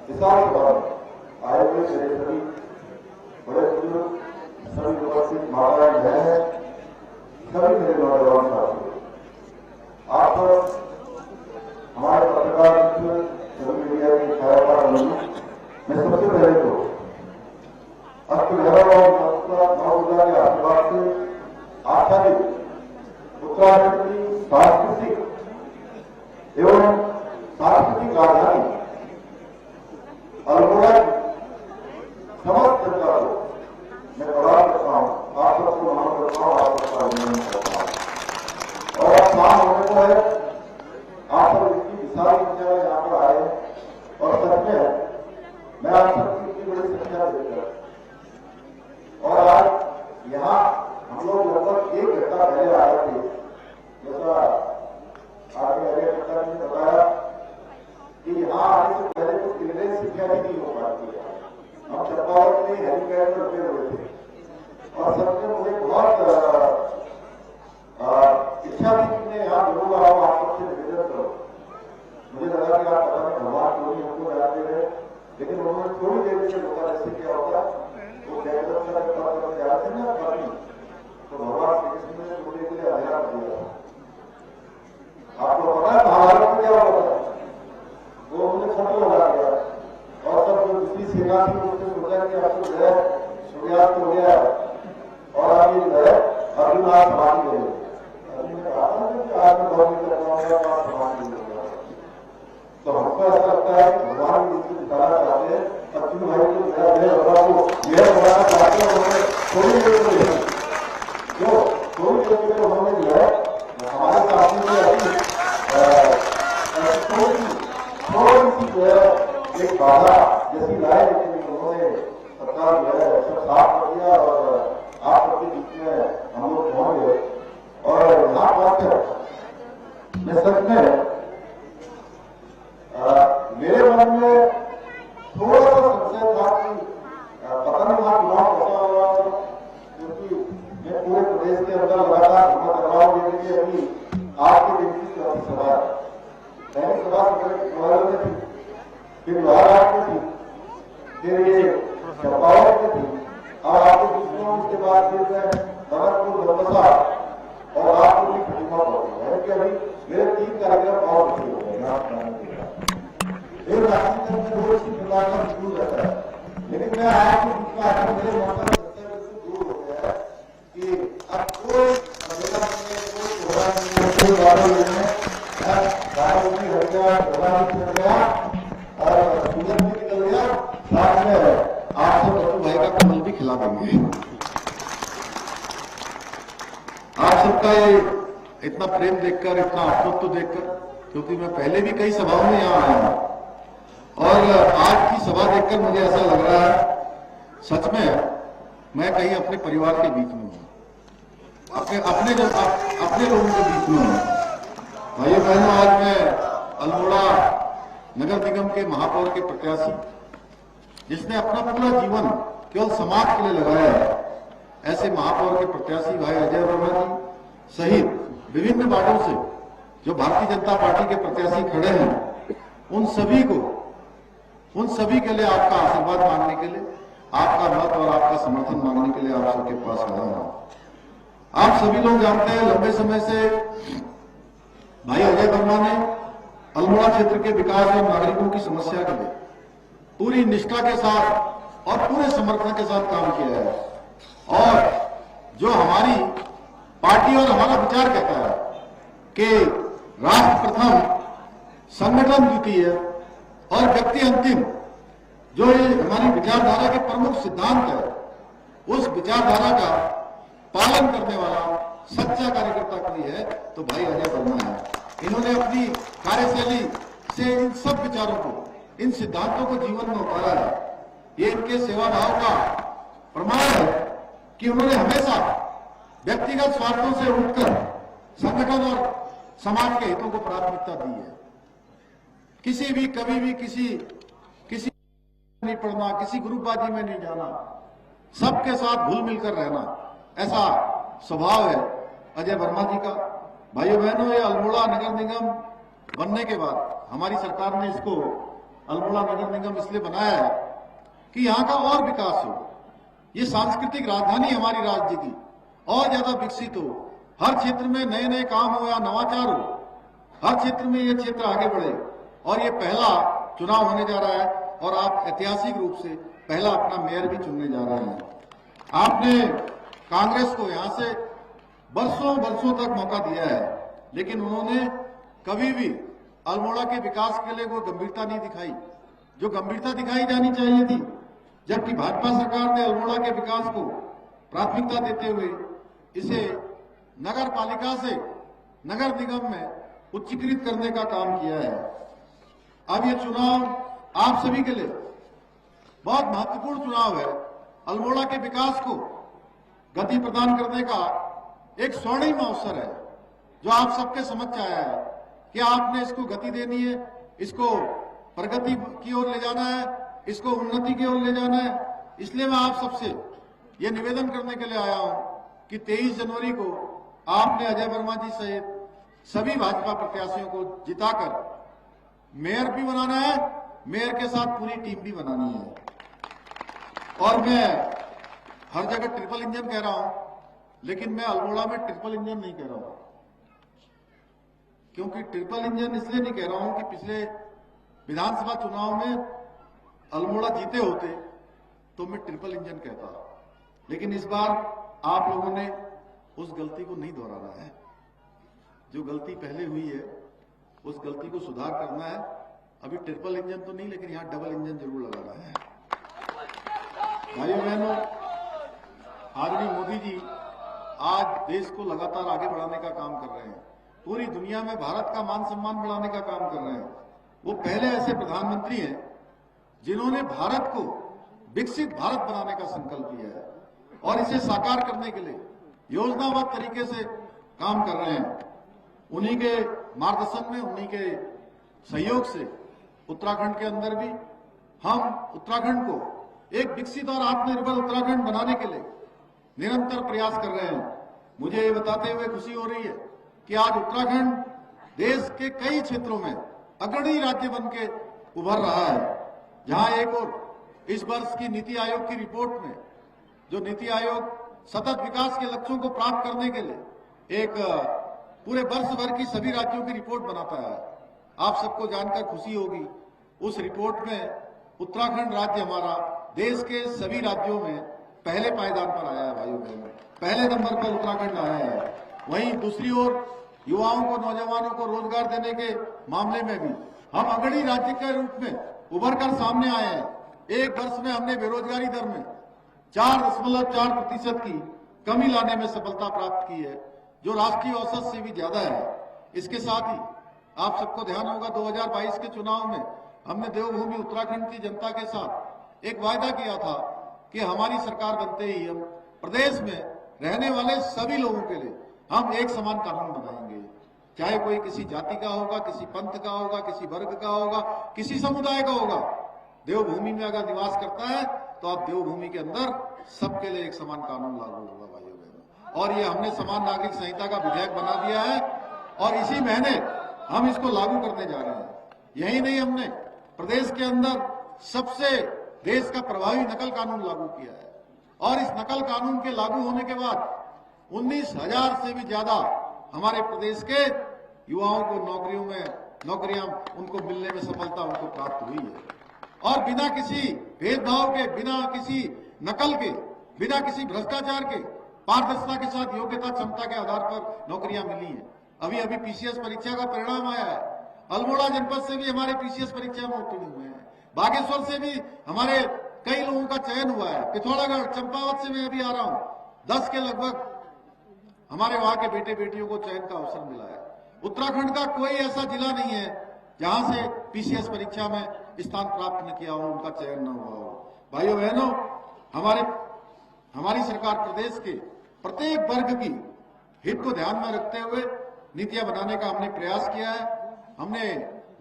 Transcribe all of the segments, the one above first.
विशाल सभा में आए हुए मेरे सभी बड़े बुजुर्ग, सभी उपस्थित माताएं बहनें, सभी मेरे नौजवान साथी, आप सब हमारे पत्रकार मित्र, सभी मीडिया के छायाकार बंधु, मैं सबसे पहले तो अष्टभैरव और नवदुर्गा के आशीर्वाद से आच्छादित उत्तराखंड की सांस्कृतिक एवं सांस्कृतिक राजधानी अल्मोड़ा समस्त जनता को मैं प्रदान करता हूँ, आप सबको नमन करता हूँ, आप सबका अभिनंदन करता हूँ। और अब शाम होने को है, आप सब इतनी विशाल संख्या में यहाँ पर आए हैं और सच में मैं आप सबकी इतनी बड़ी संख्या देखकर और आज यहाँ हम लोग लगभग 1 घंटा पहले आए थे, जैसा आगे अजय गुप्ता ने बताया कि यहाँ आने से पहले तो किले संख्या भी नहीं हो पाती है। हम चंपावत में हेलीपैड में रुके हुए थे और सबने मुझे बहुत इच्छा थी कि मैं यहाँ जरूर आऊँ, आप सबसे निवेदन करो। मुझे लगा कि आप पता नहीं भगवान क्यों नहीं हमको जाते रहे, लेकिन उन्होंने थोड़ी देर से रोका। जैसे क्या होता वो जाते ना पानी, तो भगवान श्री कृष्ण ने थोड़ी देर के लिए अंधेरा कर दिया। आपको पता है महाभारत में क्या होता है? वो उन्होंने फोटो लगा दिया और सब जो दूसरी सेना थी उसने सोचा कि आपको जो है सूर्यास्त हो गया और आप ये जो है अर्जुन आज समाधि ले लो। अर्जुन ने कहा था कि आज मैं बहुत नहीं कर पाऊंगा, आप समाधि ले लो। तो हमको ऐसा लगता है कि भगवान जिसको जिताना चाहते हैं, अर्जुन भाई को मेरा भगवान को यह बनाना चाहते हैं, उन्होंने थोड़ी देर में जो थोड़ी देर में उन्होंने जो है हमारे साथी में थोड़ी सी जो है एक बाधा जैसी लाए, लेकिन उन्होंने सरकार जो है सब साफ कर दिया और आप सबके बीच में हम लोग पहुंच गए। और यहाँ पहुंचकर मैं सच में मेरे मन में थोड़ा सा संशय था कि पता नहीं वहां चुनाव होता होगा, क्योंकि मैं पूरे प्रदेश के अंदर लगातार घूमा कर रहा हूँ। देखिए अभी आज के दिन की चौथी सभा है, पहली सभा में थी, फिर लोहाघाट में थी, फिर ये चंपावत में थी, और आपके बीच में उसके बाद फिर मैं भरतपुर बंदसा और आपको भी खटीमा पहुंच गया है कि अभी मेरे 3 कार्यक्रम और बचे हो गए। फिर राजनीति में रोज की प्रकार का दूर रहता है, लेकिन मैं आपके बीच में आकर मेरे मन का दूर हो गया है कि अब कोई अकेला नहीं है, कोई कोहरा नहीं है, कोई बादल नहीं है, बादल नहीं हट गया, कोहरा नहीं हट गया और सूरज भी निकल गया, साथ में आपसे बच्चू भाई का कमल भी खिला देंगे। आप सबका ये इतना प्रेम देखकर, इतना अपनत्व देखकर, क्योंकि मैं पहले भी कई सभाओं में यहाँ आया हूं और आज की सभा देखकर मुझे ऐसा लग रहा है सच में मैं कहीं अपने परिवार के बीच में हूँ, अपने लोगों के बीच में हूँ। भाइयों बहनों, आज मैं अल्मोड़ा नगर निगम के महापौर के प्रत्याशी, जिसने अपना पूरा जीवन केवल समाज के लिए लगाया है, ऐसे महापौर के प्रत्याशी भाई अजय वर्मा जी सहित विभिन्न वार्डों से जो भारतीय जनता पार्टी के प्रत्याशी खड़े हैं, उन सभी के लिए आपका आशीर्वाद मांगने के लिए, आपका मत और आपका समर्थन मांगने के लिए आप सबके पास आया हूं। आप सभी लोग जानते हैं लंबे समय से भाई अजय वर्मा ने अल्मोड़ा क्षेत्र के विकास और नागरिकों की समस्या के लिए पूरी निष्ठा के साथ और पूरे समर्थन के साथ काम किया है। और जो हमारी पार्टी और हमारा विचार कहता है कि राष्ट्र प्रथम, संगठन द्वितीय और व्यक्ति अंतिम, जो ये हमारी विचारधारा के प्रमुख सिद्धांत है, उस विचारधारा का पालन करने वाला सच्चा कार्यकर्ता कोई है तो भाई अजय वर्मा है। इन्होंने अपनी कार्यशैली से इन सब विचारों को, इन सिद्धांतों को जीवन में उतारा है। ये इनके सेवा भाव का प्रमाण है कि उन्होंने हमेशा व्यक्तिगत स्वार्थों से उठकर संगठन और समाज के हितों को प्राथमिकता दी है। किसी भी कभी भी किसी नहीं पढ़ना, किसी ग्रुपबाजी में नहीं जाना, सबके साथ घुल मिलकर रहना, ऐसा स्वभाव है अजय वर्मा जी का। भाइयों बहनों, ये अल्मोड़ा नगर निगम बनने के बाद हमारी सरकार ने इसको अल्मोड़ा नगर निगम इसलिए बनाया है कि यहाँ का और विकास हो, ये सांस्कृतिक राजधानी हमारी राज्य की और ज्यादा विकसित हो, हर क्षेत्र में नए नए काम हो या नवाचार हो, हर क्षेत्र में ये क्षेत्र आगे बढ़े। और ये पहला चुनाव होने जा रहा है और आप ऐतिहासिक रूप से पहला अपना मेयर भी चुनने जा रहे हैं। आपने कांग्रेस को यहां से बरसों बरसों तक मौका दिया है, लेकिन उन्होंने कभी भी अल्मोड़ा के विकास के लिए कोई गंभीरता नहीं दिखाई, जो गंभीरता दिखाई जानी चाहिए थी। जबकि भाजपा सरकार ने अल्मोड़ा के विकास को प्राथमिकता देते हुए इसे नगर पालिका से नगर निगम में उच्चीकृत करने का काम किया है। अब ये चुनाव आप सभी के लिए बहुत महत्वपूर्ण चुनाव है। अल्मोड़ा के विकास को गति प्रदान करने का एक स्वर्णिम अवसर है जो आप सबके समक्ष आया है कि आपने इसको गति देनी है, इसको प्रगति की ओर ले जाना है, इसको उन्नति की ओर ले जाना है। इसलिए मैं आप सबसे ये निवेदन करने के लिए आया हूं कि 23 जनवरी को आपने अजय वर्मा जी सहित सभी भाजपा प्रत्याशियों को जिताकर मेयर भी बनाना है, मेयर के साथ पूरी टीम भी बनानी है। और मैं हर जगह ट्रिपल इंजन कह रहा हूं, लेकिन मैं अल्मोड़ा में ट्रिपल इंजन नहीं कह रहा हूं। क्योंकि ट्रिपल इंजन इसलिए नहीं कह रहा हूं कि पिछले विधानसभा चुनाव में अल्मोड़ा जीते होते तो मैं ट्रिपल इंजन कहता, लेकिन इस बार आप लोगों ने उस गलती को नहीं दोहराना है। जो गलती पहले हुई है उस गलती को सुधार करना है। अभी ट्रिपल इंजन तो नहीं, लेकिन यहां डबल इंजन जरूर लगाना है। भाइयों बहनों, आदरणीय मोदी जी आज देश को लगातार आगे बढ़ाने का काम कर रहे हैं, पूरी दुनिया में भारत का मान सम्मान बढ़ाने का काम कर रहे हैं। वो पहले ऐसे प्रधानमंत्री हैं जिन्होंने भारत को विकसित भारत बनाने का संकल्प लिया है और इसे साकार करने के लिए योजनाबद्ध तरीके से काम कर रहे हैं। उन्हीं के मार्गदर्शन में, उन्हीं के सहयोग से उत्तराखंड के अंदर भी हम उत्तराखंड को एक विकसित और आत्मनिर्भर उत्तराखंड बनाने के लिए निरंतर प्रयास कर रहे हैं। मुझे ये बताते हुए खुशी हो रही है कि आज उत्तराखंड देश के कई क्षेत्रों में अग्रणी राज्य बन के उभर रहा है। जहां एक और इस वर्ष की नीति आयोग की रिपोर्ट में, जो नीति आयोग सतत विकास के लक्ष्यों को प्राप्त करने के लिए एक पूरे वर्ष भर की सभी राज्यों की रिपोर्ट बनाता है, आप सबको जानकर खुशी होगी। उस रिपोर्ट में उत्तराखंड राज्य हमारा देश के सभी राज्यों में पहले पायदान पर आया है। भाइयों बहनों, पहले नंबर पर उत्तराखंड आया है। वहीं दूसरी ओर युवाओं को, नौजवानों को रोजगार देने के मामले में भी हम अग्रणी राज्य के रूप में उभर कर सामने आए हैं। एक वर्ष में हमने बेरोजगारी दर में 4.4% की कमी लाने में सफलता प्राप्त की है, जो राष्ट्रीय औसत से भी ज्यादा है। इसके साथ ही आप सबको ध्यान होगा 2022 के चुनाव में हमने देवभूमि उत्तराखंड की जनता के साथ एक वायदा किया था कि हमारी सरकार बनते ही हम प्रदेश में रहने वाले सभी लोगों के लिए हम एक समान कानून बनाएंगे। चाहे कोई किसी जाति का होगा, किसी पंथ का होगा, किसी वर्ग का होगा, किसी समुदाय का होगा, देवभूमि में अगर निवास करता है तो आप देवभूमि के अंदर सबके लिए एक समान कानून लागू होगा। भाइयों बहनों, और ये हमने समान नागरिक संहिता का विधेयक बना दिया है और इसी महीने हम इसको लागू करने जा रहे हैं। यही नहीं, हमने प्रदेश के अंदर सबसे देश का प्रभावी नकल कानून लागू किया है और इस नकल कानून के लागू होने के बाद 19,000 से भी ज्यादा हमारे प्रदेश के युवाओं को नौकरियां उनको मिलने में सफलता उनको प्राप्त हुई है और बिना किसी भेदभाव के, बिना किसी नकल के, बिना किसी भ्रष्टाचार के, पारदर्शिता के साथ योग्यता क्षमता के आधार पर नौकरियां मिली हैं। अभी अभी पीसीएस परीक्षा का परिणाम आया है। अल्मोड़ा जनपद से भी हमारे पीसीएस परीक्षा में उत्तीर्ण हुए हैं। बागेश्वर से भी हमारे कई लोगों का चयन हुआ है। पिथौरागढ़, चंपावत से मैं अभी आ रहा हूं, 10 के लगभग हमारे वहां के बेटे बेटियों को चयन का अवसर मिला है। उत्तराखंड का कोई ऐसा जिला नहीं है जहां से पीसीएस परीक्षा में स्थान प्राप्त न किया हो, उनका चयन न हुआ हो। भाइयों बहनों, हमारी सरकार प्रदेश के प्रत्येक वर्ग की हित को ध्यान में रखते हुए नीतियां बनाने का हमने प्रयास किया है। हमने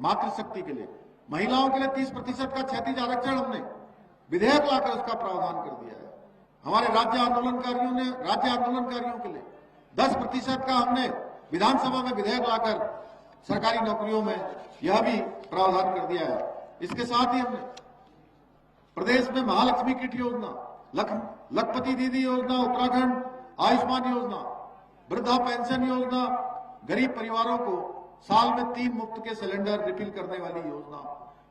मातृशक्ति के लिए, महिलाओं के लिए 30% का क्षैतिज आरक्षण हमने विधेयक लाकर उसका प्रावधान कर दिया है। हमारे राज्य आंदोलनकारियों के लिए 10% का हमने विधानसभा में विधेयक लाकर सरकारी नौकरियों में यह भी प्रावधान कर दिया है। इसके साथ ही हमने प्रदेश में महालक्ष्मी किट योजना, लखपति दीदी योजना उत्तराखंड, आयुष्मान योजना, वृद्धा पेंशन योजना, गरीब परिवारों को साल में 3 मुफ्त के सिलेंडर रिफिल करने वाली योजना,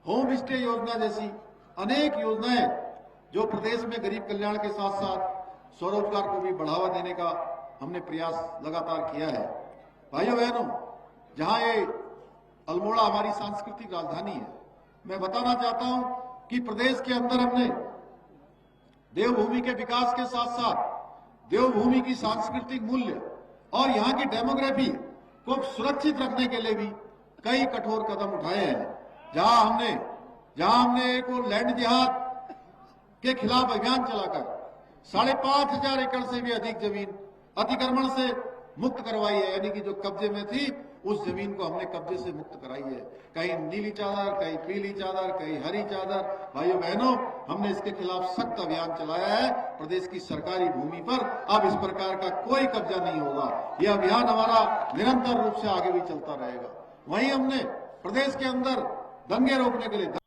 होम स्टे योजना जैसी अनेक योजनाएं जो प्रदेश में गरीब कल्याण के साथ साथ स्वरोजगार को भी बढ़ावा देने का हमने प्रयास लगातार किया है। भाइयों बहनों, जहां ये अल्मोड़ा हमारी सांस्कृतिक राजधानी है, मैं बताना चाहता हूं कि प्रदेश के अंदर हमने देवभूमि के विकास के साथ साथ देवभूमि की सांस्कृतिक मूल्य और यहाँ की डेमोग्राफी को सुरक्षित रखने के लिए भी कई कठोर कदम उठाए हैं। जहां हमने एक लैंड जिहाद के खिलाफ अभियान चलाकर 5,500 एकड़ से भी अधिक जमीन अतिक्रमण से मुक्त करवाई है, यानी कि जो कब्जे में थी उस जमीन को हमने कब्जे से मुक्त कराई है। कहीं नीली चादर, कहीं पीली चादर, कहीं हरी चादर। भाइयों बहनों, हमने इसके खिलाफ सख्त अभियान चलाया है। प्रदेश की सरकारी भूमि पर अब इस प्रकार का कोई कब्जा नहीं होगा। यह अभियान हमारा निरंतर रूप से आगे भी चलता रहेगा। वहीं हमने प्रदेश के अंदर दंगे रोकने के लिए